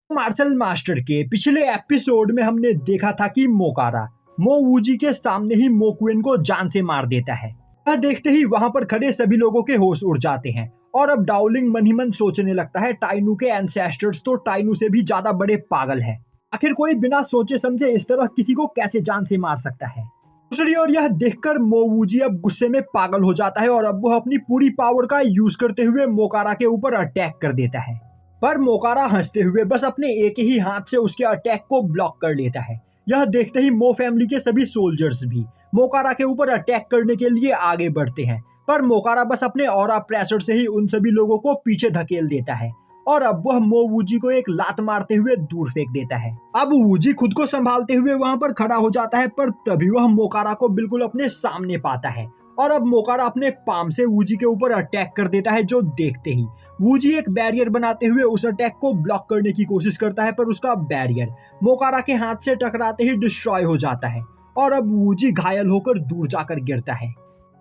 Martial master के पिछले episode में हमने देखा था कि मोकारा मो वूजी के सामने ही मो क्वेन को जान से मार देता है। यह देखते ही वहां पर खड़े सभी लोगों के होश उड़ जाते हैं और अब डाउलिंग मन ही मन सोचने लगता है टाइनू के एंसेस्टर्स तो टाइनू से भी ज्यादा बड़े पागल है। आखिर कोई बिना सोचे समझे इस तरह किसी को कैसे जान से मार सकता है। दूसरी ओर यह देखकर मो वूजी अब गुस्से में पागल हो जाता है और अब वह अपनी पूरी पावर का यूज करते हुए मोकारा के ऊपर अटैक कर देता है। पर मोकारा हंसते हुए बस अपने एक ही हाथ से उसके अटैक को ब्लॉक कर लेता है। यह देखते ही मो फैमिली के सभी सोल्जर्स भी मोकारा के ऊपर अटैक करने के लिए आगे बढ़ते हैं, पर मोकारा बस अपने ऑरा प्रेशर से ही उन सभी लोगों को पीछे धकेल देता है और अब वह मो वूजी को एक लात मारते हुए दूर फेंक देता है। अब वूजी खुद को संभालते हुए वहां पर खड़ा हो जाता है, पर तभी वह मोकारा को बिल्कुल अपने सामने पाता है और अब मोकारा अपने पाम से वूजी के ऊपर अटैक कर देता है, जो देखते ही वूजी एक बैरियर बनाते हुए उस अटैक को ब्लॉक करने की कोशिश करता है, पर उसका बैरियर मोकारा के हाथ से टकराते ही डिस्ट्रॉय हो जाता है और अब वूजी घायल होकर दूर जाकर गिरता है।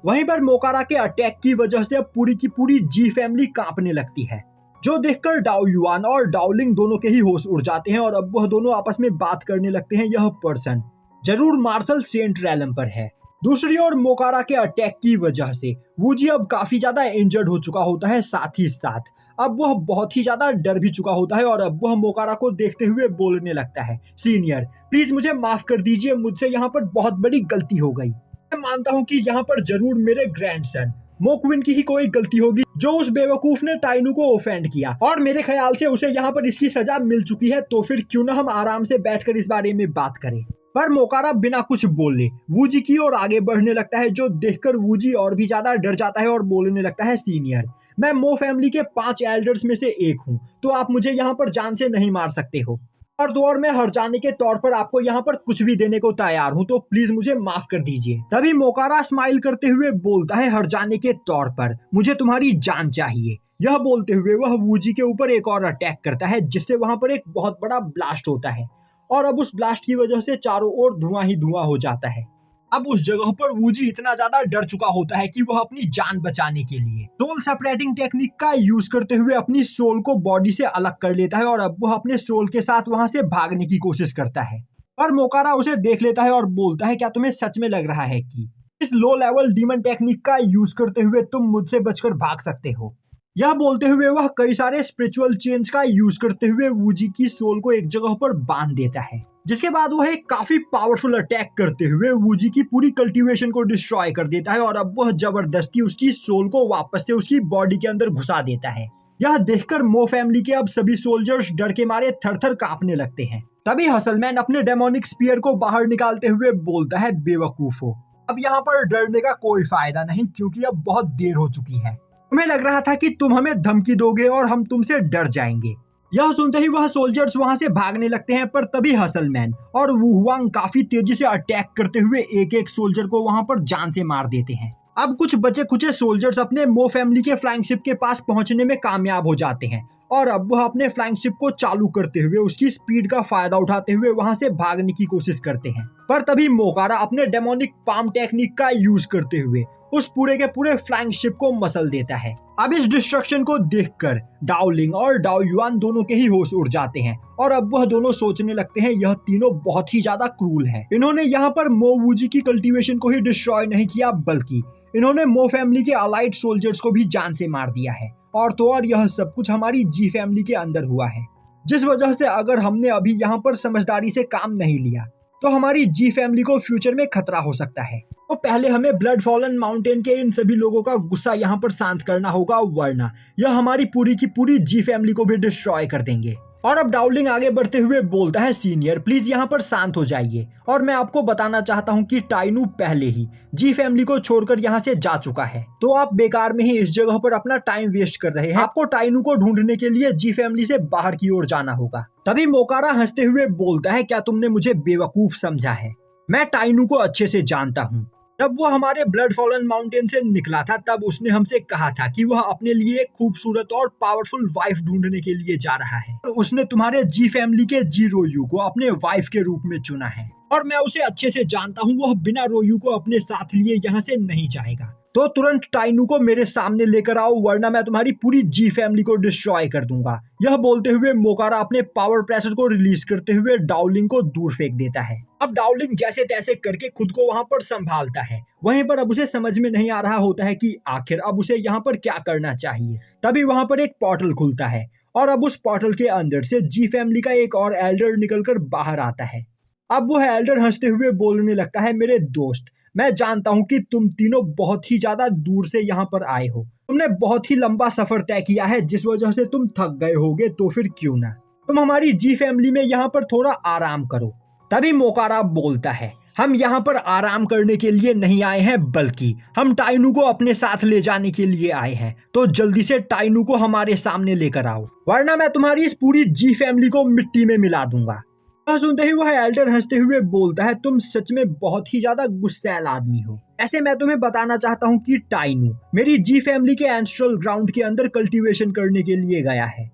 वहीं पर मोकारा के अटैक की वजह से अब पूरी की पूरी जी फैमिली कांपने लगती है, जो देखकर डाओ युआन और डाओलिंग दोनों के ही होश उड़ जाते हैं और अब वह दोनों आपस में बात करने लगते हैं। यह पर्सन जरूर मार्शल सेंट रैलम पर है। दूसरी ओर मोकारा के अटैक की वजह से वूजी अब काफी ज्यादा इंजर्ड हो चुका होता है, साथ ही साथ अब वह बहुत ही ज्यादा डर भी चुका होता है और अब वह मोकारा को देखते हुए बोलने लगता है, सीनियर प्लीज मुझे माफ कर दीजिए, मुझसे यहाँ पर बहुत बड़ी गलती हो गई। मैं मानता हूँ कि यहाँ पर जरूर मेरे ग्रैंडसन मो क्विन की ही कोई गलती होगी जो उस बेवकूफ ने टाइनू को ऑफेंड किया और मेरे ख्याल से उसे यहाँ पर इसकी सजा मिल चुकी है, तो फिर क्यों ना हम आराम से बैठकर इस बारे में बात करें। पर मोकारा बिना कुछ बोले वूजी की ओर आगे बढ़ने लगता है, जो देखकर वूजी और भी ज्यादा डर जाता है और बोलने लगता है, सीनियर मैं मो फैमिली के 5 एल्डर्स में से एक हूँ, तो आप मुझे यहाँ पर जान से नहीं मार सकते हो और दौड़ में हर जाने के तौर पर आपको यहाँ पर कुछ भी देने को तैयार हूँ, तो प्लीज मुझे माफ कर दीजिए। तभी मोकारा स्माइल करते हुए बोलता है, हर जाने के तौर पर मुझे तुम्हारी जान चाहिए। यह बोलते हुए वह वूजी के ऊपर एक और अटैक करता है, जिससे वहां पर एक बहुत बड़ा ब्लास्ट होता है और अब उस ब्लास्ट की वजह से चारों ओर धुआं ही धुआं हो जाता है। अब उस जगह पर वूजी इतना ज्यादा डर चुका होता है कि वह अपनी जान बचाने के लिए सोल सेपरेटिंग टेक्निक का यूज करते हुए अपनी सोल को बॉडी से अलग कर लेता है और अब वह अपने सोल के साथ वहां से भागने की कोशिश करता है। पर मोकारा उसे देख लेता है और बोलता है, क्या तुम्हें सच में लग रहा है कि इस लो लेवल डीमन टेक्निक का यूज करते हुए तुम मुझसे बचकर भाग सकते हो? यह बोलते हुए वह कई सारे स्पिरिचुअल चेंज का यूज करते हुए वूजी की सोल को एक जगह पर बांध देता है, जिसके बाद वह एक काफी पावरफुल अटैक करते हुए वूजी की पूरी कल्टीवेशन को डिस्ट्रॉय कर देता है और अब वह जबरदस्ती उसकी सोल को वापस से उसकी बॉडी के अंदर घुसा देता है। यह देखकर मो फैमिली के अब सभी सोल्जर्स डर के मारे थर-थर कांपने लगते हैं। तभी हसलमैन अपने डेमोनिक स्पीयर को बाहर निकालते हुए बोलता है, बेवकूफो अब यहाँ पर डरने का कोई फायदा नहीं, क्योंकि अब बहुत देर हो चुकी है। तुम्हें लग रहा था कि तुम हमें धमकी दोगे और हम तुमसे डर जाएंगे। यह सुनते ही वह सोल्जर्स वहां से भागने लगते हैं, पर तभी हसलमैन और वुहुआंग काफी तेजी से अटैक करते हुए एक एक सोल्जर को वहां पर जान से मार देते हैं। अब कुछ बचे खुचे सोल्जर्स अपने मो फैमिली के फ्लाइंग शिप के पास पहुंचने में कामयाब हो जाते हैं और अब वह अपने फ्लाइंग शिप को चालू करते हुए उसकी स्पीड का फायदा उठाते हुए वहां से भागने की कोशिश करते हैं। पर तभी मोकारा अपने डेमोनिक पाम टेक्निक का यूज करते हुए उस पूरे के पूरे फ्लाइंग शिप को मसल देता है। अब इस डिस्ट्रक्शन को देखकर डाओलिंग और डाओ युआन दोनों के ही होश उड़ जाते हैं और अब वह दोनों सोचने लगते हैं, यह तीनों बहुत ही ज्यादा क्रूल है। इन्होंने यहाँ पर मो वूजी की कल्टीवेशन को ही डिस्ट्रॉय नहीं किया, बल्कि इन्होंने मो फैमिली के अलाइड सोल्जर्स को भी जान से मार दिया है और तो और यह सब कुछ हमारी जी फैमिली के अंदर हुआ है, जिस वजह से अगर हमने अभी यहाँ पर समझदारी से काम नहीं लिया तो हमारी जी फैमिली को फ्यूचर में खतरा हो सकता है। तो पहले हमें ब्लड फॉलन माउंटेन के इन सभी लोगों का गुस्सा यहाँ पर शांत करना होगा, वरना यह हमारी पूरी की पूरी जी फैमिली को भी डिस्ट्रॉय कर देंगे। और अब डाउलिंग आगे बढ़ते हुए बोलता है, सीनियर प्लीज यहाँ पर शांत हो जाइए और मैं आपको बताना चाहता हूँ कि टाइनू पहले ही जी फैमिली को छोड़कर यहाँ से जा चुका है, तो आप बेकार में ही इस जगह पर अपना टाइम वेस्ट कर रहे हैं। आपको टाइनू को ढूंढने के लिए जी फैमिली से बाहर की ओर जाना होगा। तभी मोकारा हंसते हुए बोलता है, क्या तुमने मुझे बेवकूफ समझा है? मैं टाइनू को अच्छे से जानता हूँ। जब वो हमारे ब्लड फॉलन माउंटेन से निकला था तब उसने हमसे कहा था कि वह अपने लिए एक खूबसूरत और पावरफुल वाइफ ढूंढने के लिए जा रहा है। तो उसने तुम्हारे जी फैमिली के जी रोयू को अपने वाइफ के रूप में चुना है और मैं उसे अच्छे से जानता हूँ, वह बिना रोयू को अपने साथ लिए यहाँ से नहीं जाएगा। तो तुरंत टाइनू को मेरे सामने लेकर आओ, वरना मैं तुम्हारी पूरी जी फैमिली को डिस्ट्रॉय कर दूंगा। यह बोलते हुए मोकारा अपने पावर प्रेशर को रिलीज करते हुए डाउलिंग को दूर फेंक देता है। अब डाउलिंग जैसे तैसे करके खुद को वहां पर संभालता है। वहीं पर अब उसे समझ में नहीं आ रहा होता है कि आखिर अब उसे यहाँ पर क्या करना चाहिए। तभी वहां पर एक पोर्टल खुलता है और अब उस पोर्टल के अंदर से जी फैमिली का एक और एल्डर निकलकर बाहर आता है। अब वो एल्डर हंसते हुए बोलने लगता है, मेरे दोस्त, मैं जानता हूँ कि तुम तीनों बहुत ही ज्यादा दूर से यहाँ पर आए हो। तुमने बहुत ही लंबा सफर तय किया है, जिस वजह से तुम थक गए होगे, तो फिर क्यों ना तुम हमारी जी फैमिली में यहाँ पर थोड़ा आराम करो। तभी मोकारा बोलता है, हम यहाँ पर आराम करने के लिए नहीं आए हैं, बल्कि हम टाइनू को अपने साथ ले जाने के लिए आए हैं। तो जल्दी से टाइनू को हमारे सामने लेकर आओ, वरना मैं तुम्हारी इस पूरी जी फैमिली को मिट्टी में मिला दूंगा। सुनते ही वह एल्डर हंसते हुए बोलता है, तुम सच में बहुत ही ज्यादा गुस्सैल आदमी हो। ऐसे मैं तुम्हें बताना चाहता हूँ कि टाइनू मेरी जी फैमिली के एंसेस्ट्रल ग्राउंड के अंदर कल्टीवेशन करने के लिए गया है।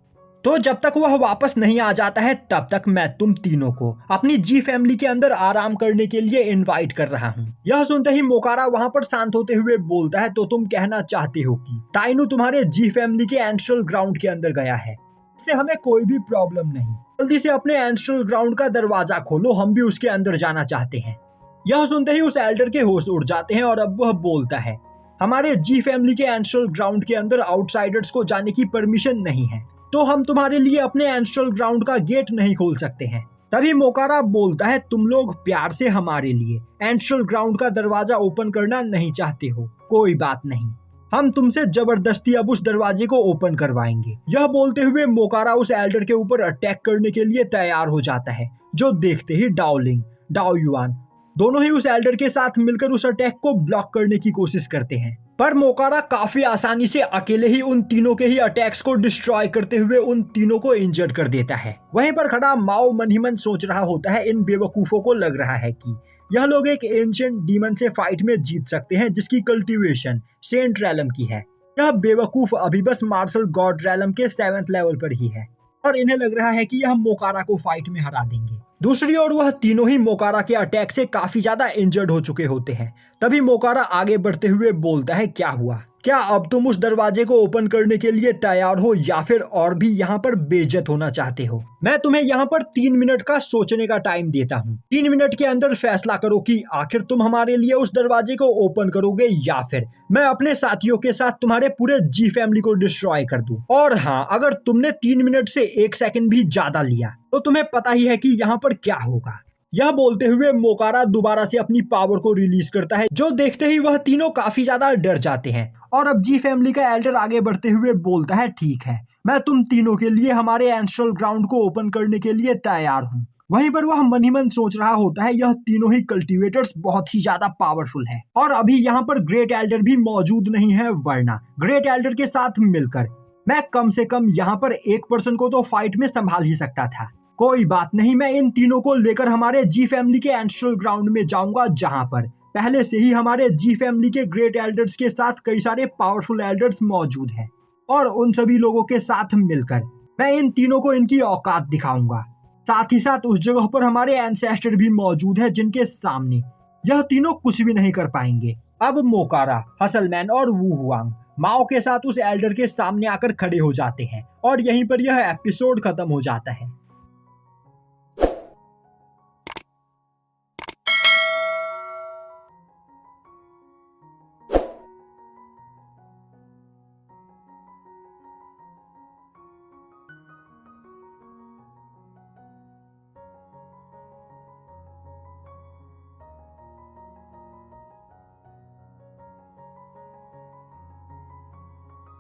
तो जब तक वह वापस नहीं आ जाता है, तब तक मैं तुम तीनों को अपनी जी फैमिली के अंदर आराम करने के लिए इनवाइट कर रहा हूँ। यह सुनते ही मोकारा वहाँ पर शांत होते हुए बोलता है, तो तुम कहना चाहते हो कि टाइनू तुम्हारे जी फैमिली के एंसेस्ट्रल ग्राउंड के अंदर गया है? इससे हमें कोई भी प्रॉब्लम नहीं। जल्दी से अपने एंसेस्ट्रल ग्राउंड का दरवाजा खोलो, हम भी उसके अंदर जाना चाहते हैं। यह सुनते ही उस एल्डर के होश उड़ जाते हैं और अब वह बोलता है, हमारे जी फैमिली के एंसेस्ट्रल ग्राउंड के अंदर आउटसाइडर्स को जाने की परमिशन नहीं है, तो हम तुम्हारे लिए अपने एंसेस्ट्रल ग्राउंड का गेट नहीं खोल सकते हैं। तभी मोकारा बोलता है, तुम लोग प्यार से हमारे लिए एंसेस्ट्रल ग्राउंड का दरवाजा ओपन करना नहीं चाहते हो, कोई बात नहीं, हम तुमसे जबरदस्ती अब उस दरवाजे को ओपन करवाएंगे। यह बोलते हुए मोकारा उस एल्डर के ऊपर अटैक करने के लिए तैयार हो जाता है, जो देखते ही डाओलिंग, डाओयुआन दोनों ही उस एल्डर के साथ मिलकर उस अटैक को ब्लॉक करने की कोशिश करते हैं। पर मोकारा काफी आसानी से अकेले ही उन तीनों के ही अटैक्स को डिस्ट्रॉय करते हुए उन तीनों को इंजर्ड कर देता है। वहीं पर खड़ा माओ मन ही मन सोच रहा होता है, इन बेवकूफों को लग रहा है कि यह लोग एक एंशिएंट डीमन से फाइट में जीत सकते हैं, जिसकी कल्टीवेशन सेंट रैलम की है। यह बेवकूफ अभी बस मार्शल गॉड रैलम के 7th लेवल पर ही है और इन्हें लग रहा है कि यह मोकारा को फाइट में हरा देंगे। दूसरी ओर वह तीनों ही मोकारा के अटैक से काफी ज्यादा इंजर्ड हो चुके होते हैं। तभी मोकारा आगे बढ़ते हुए बोलता है, क्या हुआ? क्या अब तुम उस दरवाजे को ओपन करने के लिए तैयार हो, या फिर और भी यहाँ पर बेइज्जत होना चाहते हो? मैं तुम्हें यहाँ पर 3 मिनट का सोचने का टाइम देता हूँ। 3 मिनट के अंदर फैसला करो कि आखिर तुम हमारे लिए उस दरवाजे को ओपन करोगे, या फिर मैं अपने साथियों के साथ तुम्हारे पूरे जी फैमिली को डिस्ट्रॉय कर दूं। और हाँ, अगर तुमने 3 मिनट से 1 सेकंड भी ज्यादा लिया तो तुम्हें पता ही है कि यहाँ पर क्या होगा। यह बोलते हुए मोकारा दोबारा से अपनी पावर को रिलीज करता है, जो देखते ही वह तीनों काफी ज्यादा डर जाते हैं। और अब जी फैमिली का एल्डर आगे बढ़ते हुए बोलता है, ठीक है, मैं तुम तीनों के लिए हमारे एंसेस्ट्रल ग्राउंड को ओपन करने के लिए तैयार हूँ। वहीं पर वह मन ही मन सोच रहा होता है, यह तीनों ही कल्टीवेटर्स बहुत ही ज्यादा पावरफुल है और अभी यहाँ पर ग्रेट एल्डर भी मौजूद नहीं है, वरना ग्रेट एल्डर के साथ मिलकर मैं कम से कम यहाँ पर एक पर्सन को तो फाइट में संभाल ही सकता था। कोई बात नहीं, मैं इन तीनों को लेकर हमारे जी फैमिली के एंसेस्ट्रल ग्राउंड में जाऊंगा, जहां पर पहले से ही हमारे जी फैमिली के ग्रेट एल्डर्स के साथ कई सारे पावरफुल एल्डर्स मौजूद हैं और उन सभी लोगों के साथ मिलकर मैं इन तीनों को इनकी औकात दिखाऊंगा। साथ ही साथ उस जगह पर हमारे एंसेस्टर भी मौजूद है, जिनके सामने यह तीनों कुछ भी नहीं कर पाएंगे। अब मोकारा, हसलमैन और वू हुआंग माओ के साथ उस एल्डर के सामने आकर खड़े हो जाते हैं और यहीं पर यह एपिसोड खत्म हो जाता है।